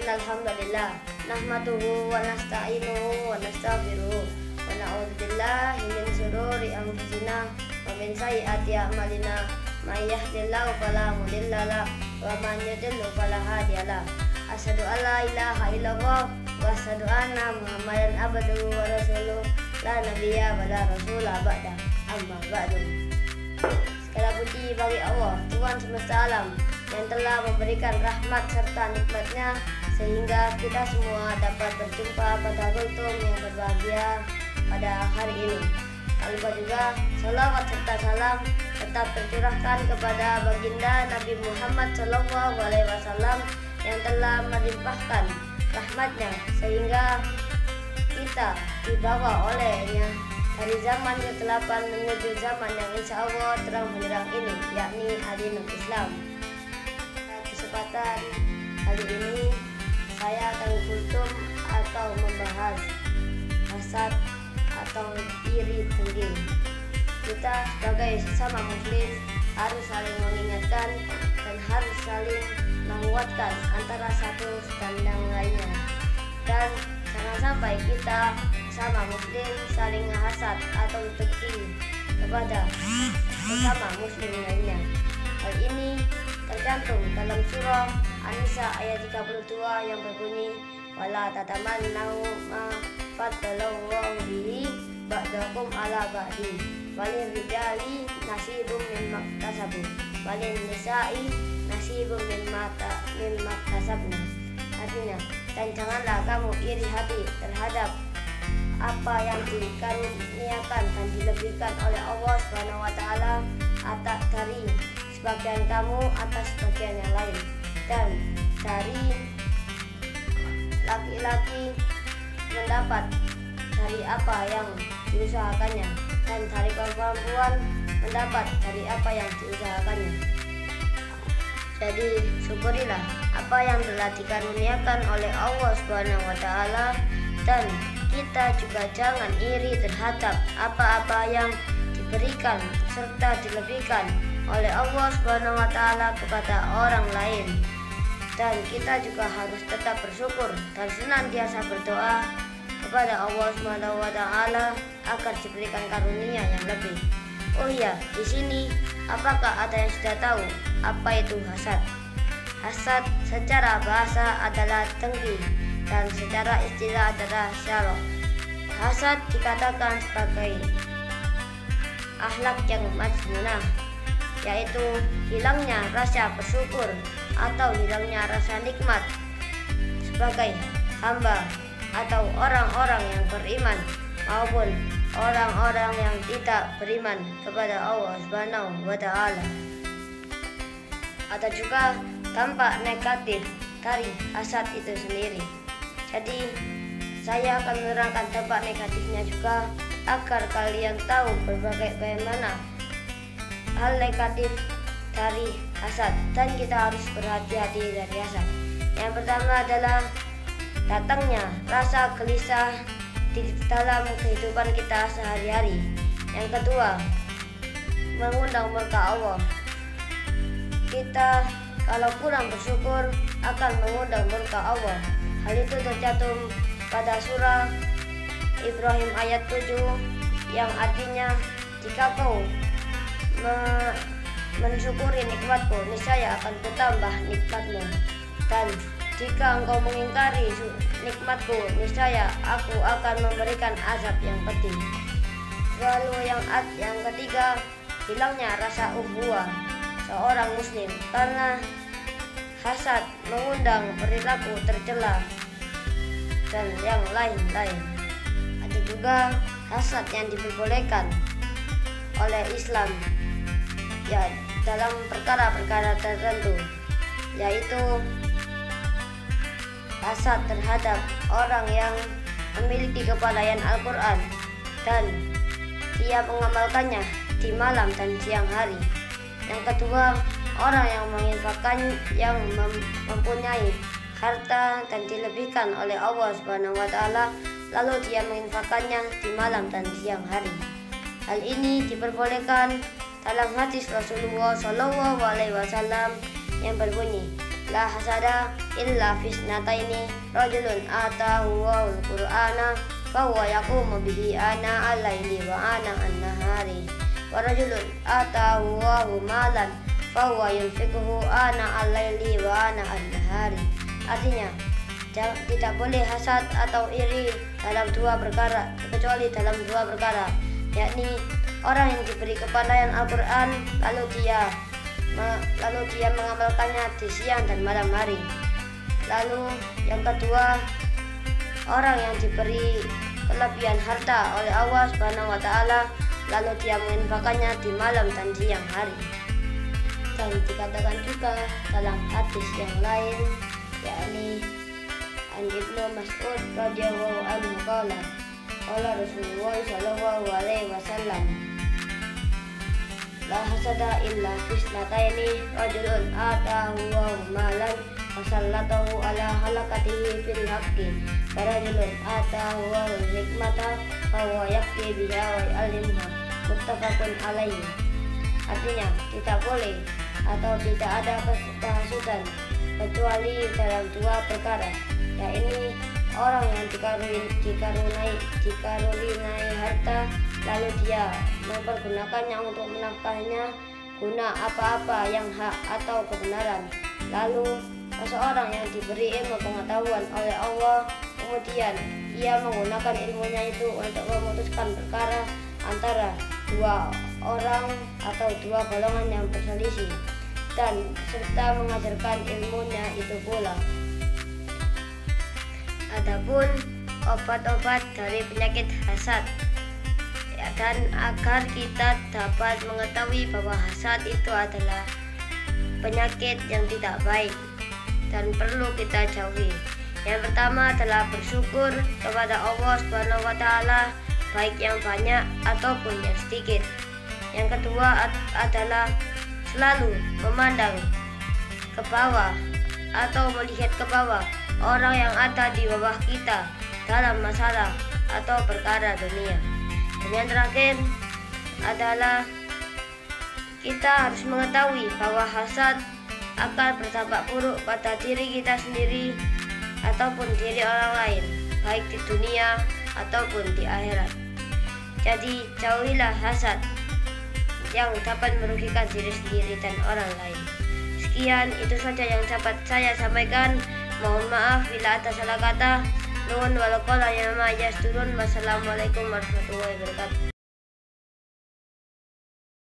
Innal hamdalillah nahmaduhu wa nasta'inuhu wa nastaghfiruh wa na'udzu billahi min shururi anfusina wa min sayyiati a'malina. May yahdihillahu fala mudilla lahu wa man yudlil fala hadiya lahu. Asyhadu an la ilaha illallah wa asyhadu anna Muhammadan abduhu wa rasuluh. La nabiyya wa la rasula ba'da. Amma ba'du. Segala puji bagi Allah, Tuhan semesta alam, yang telah memberikan rahmat serta nikmatnya sehingga kita semua dapat berjumpa pada kultum yang berbahagia pada hari ini. Tak lupa juga salawat serta salam tetap tercurahkan kepada baginda Nabi Muhammad SAW yang telah melimpahkan rahmatnya sehingga kita dibawa olehnya dari zaman ke-8 menuju zaman yang insya Allah terang benderang ini, yakni Adinul Islam. Kesempatan kali ini saya akan kultum atau membahas hasad atau iri dengki. Kita sebagai sesama muslim harus saling mengingatkan dan harus saling menguatkan antara satu dan yang lainnya, dan jangan sampai kita sesama muslim saling hasad atau dengki kepada sesama muslim lainnya. Hal ini tercantum dalam surah An-Nisa ayat 32 yang berbunyi, wala tatamannu ma faddalallahu bihi ba'dakum ala ba'di walil rijali nasibum mimma iktasabu walin nisa'i nasibum mimma iktasabna. Artinya, dan janganlah kamu iri hati terhadap apa yang dikaruniakan dan dilebihkan oleh Allah Subhanahu wa taala atas dari sebagian kamu atas sebagian yang lain, dan dari laki-laki mendapat dari apa yang diusahakannya, dan dari perempuan mendapat dari apa yang diusahakannya. Jadi syukurilah apa yang telah dikaruniakan oleh Allah Subhanahu wa taala, dan kita juga jangan iri terhadap apa-apa yang diberikan serta dilebihkan oleh Allah Subhanahu wa taala kepada orang lain. Dan kita juga harus tetap bersyukur dan senantiasa berdoa kepada Allah Subhanahu wa taala agar diberikan karunia yang lebih. Oh iya, di sini apakah ada yang sudah tahu apa itu hasad? Hasad secara bahasa adalah dengki dan secara istilah adalah syarah. Hasad dikatakan sebagai akhlak yang majmunah, yaitu hilangnya rasa bersyukur atau hilangnya rasa nikmat sebagai hamba atau orang-orang yang beriman maupun orang-orang yang tidak beriman kepada Allah Subhanahu wa taala. Ada juga dampak negatif dari hasad itu sendiri. Jadi saya akan menerangkan dampak negatifnya juga agar kalian tahu bagaimana hal negatif dari hasad, dan kita harus berhati-hati dari hasad. Yang pertama adalah datangnya rasa gelisah di dalam kehidupan kita sehari-hari. Yang kedua, mengundang murka Allah. Kita kalau kurang bersyukur akan mengundang murka Allah. Hal itu tercantum pada surah Ibrahim ayat 7 yang artinya, jika kau mensyukuri nikmatku, niscaya akan kutambah nikmatmu, dan jika engkau mengingkari nikmatku, niscaya aku akan memberikan azab yang pedih. Lalu yang ketiga, hilangnya rasa ukhuwah seorang muslim karena hasad mengundang perilaku tercela dan yang lain-lain. Ada juga hasad yang diperbolehkan oleh Islam, ya, dalam perkara-perkara tertentu, yaitu hasad terhadap orang yang memiliki kepandaian Al-Quran dan dia mengamalkannya di malam dan siang hari. Yang kedua, orang yang menginfakkan yang mempunyai harta dan dilebihkan oleh Allah Subhanahu wa taala, lalu dia menginfakkannya di malam dan siang hari. Hal ini diperbolehkan dalam hadis Rasulullah SAW yang berbunyi, La hasada illa fisnataini rajulun atahu wal qur'ana fahuwa yaqumu bihi ana al-laili wa ana an-nahari wa rajulun atahu wahu malan fahuwa yunfiquhu ana al-laili wa ana an-nahari. Artinya, tidak boleh hasad atau iri dalam dua perkara, kecuali dalam dua perkara, yakni orang yang diberi kepandaian Al-Quran lalu dia mengamalkannya di siang dan malam hari. Lalu yang kedua, orang yang diberi kelebihan harta oleh Allah Subhanahu wa taala lalu dia menginfakkannya di malam dan siang hari. Dan dikatakan juga dalam hadis yang lain, yakni an Ibnu Mas'ud radhiyallahu anhu qala Rasulullah sallallahu alaihi wasallam, la hasada illa fisnataini rajulun atahu wa malan fasallatahu ala halakatihi fil haqqi wa rajulun atahu wa hikmata fa huwa yaqti biha wa yu'allimuha, muttafaqun alaihi. Artinya, tidak boleh atau tidak ada kehasudan kecuali dalam dua perkara, yakni orang yang dikaruniai harta lalu dia mempergunakannya untuk menafkahnya guna apa-apa yang hak atau kebenaran. Lalu seseorang yang diberi ilmu pengetahuan oleh Allah kemudian ia menggunakan ilmunya itu untuk memutuskan perkara antara dua orang atau dua golongan yang berselisih, dan serta mengajarkan ilmunya itu pula. Adapun obat-obat dari penyakit hasad, dan agar kita dapat mengetahui bahwa hasad itu adalah penyakit yang tidak baik dan perlu kita jauhi. Yang pertama adalah bersyukur kepada Allah Subhanahu wa taala, baik yang banyak ataupun yang sedikit. Yang kedua adalah selalu memandang ke bawah atau melihat ke bawah orang yang ada di bawah kita dalam masalah atau perkara dunia. Dan yang terakhir adalah kita harus mengetahui bahwa hasad akan berdampak buruk pada diri kita sendiri ataupun diri orang lain, baik di dunia ataupun di akhirat. Jadi jauhilah hasad yang dapat merugikan diri sendiri dan orang lain. Sekian, itu saja yang dapat saya sampaikan. Mohon maaf bila ada salah kata. Nuhun wal qala ya ma yasturun. Wassalamualaikum warahmatullahi wabarakatuh.